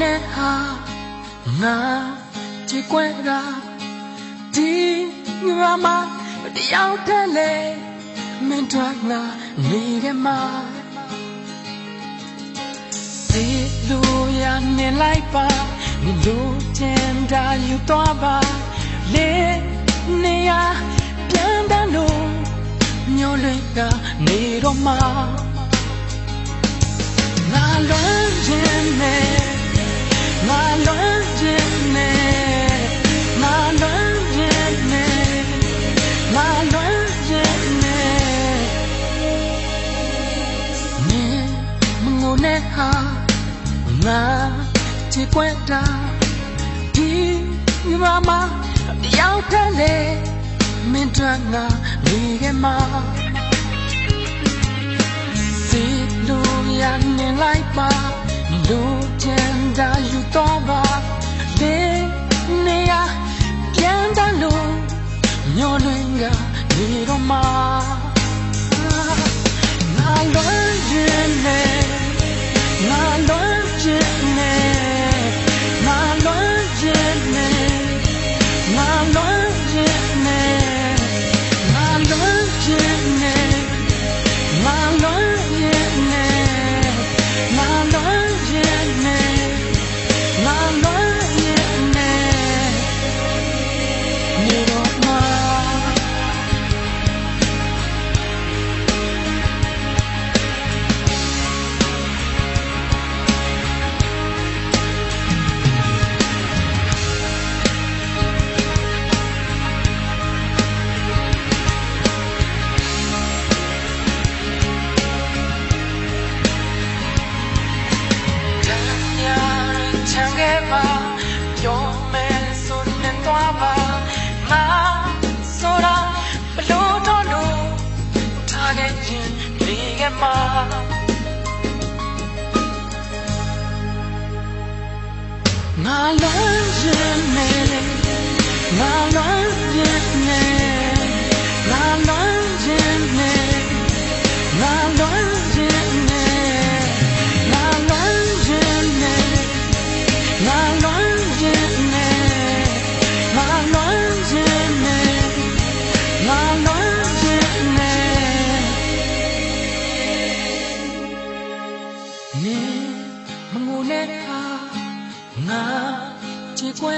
နဲ့ဟာငါချစ်ခွဲတာဒီငါမတယောက်တည်းလေမင်းတို့ငါနေခဲ့မှာဒီလူရနေလိုက်ပါဒီလူချင်တာယူတော့ပါလေနေရပြန်တန်းလို့ညှို့လေးကနေတော့မှာငါလွမ်းခြင်းနဲ့ငါလွမ်းခြင်းနဲ့ငါလွမ်းခြင်းနဲ့ငါလွမ်းခြင်းနဲ့နေမငိုနဲ့ဟာငါချစ်ခွဲတာဒီငါမတယောက်တည်းလေမင်းတို့ငါနေခဲ့မှာစီလူရနေလိုက်ပါလူချင်တာယူတော့ပါလေနေရပြန်တန်းလို့ညှို့လွင်ကနေတော့မှာငါလွမ်းခြင်းနဲ့ငါလွမ်းခြင်းနဲ့ငါလွမ်းခြင်းနဲ့ငါလွမ်းခြင်းနဲ့ငါလွမ်းခြင်းနဲ့ငါလွမ်းခြင်းနဲ့ငါလွမ်းခြင်းနဲ့ငါလွမ်းခြင်းနဲ့နေတော့မှာပြောမယ်ဆိုနေတော့ပါငါဆိုတာဘလို့တော့လို့ထားခဲ့ခြင်းနေခဲ့မှာငါလွမ်းခြင်းနဲ့ငါလွမ်းခြင်းနဲ့ငါလွမ်းခြင်းနဲ့ငါလွမ်းခြင်းနဲ့ငါလွမ်းခြင်းနဲ့ငါလွမ်းခြင်းနဲ့ငါလွမ်းခြင်းနဲ့ငါလွမ်းခြင်းနဲ့နေမငိုနဲ့ဟာငါချစ်ခွဲ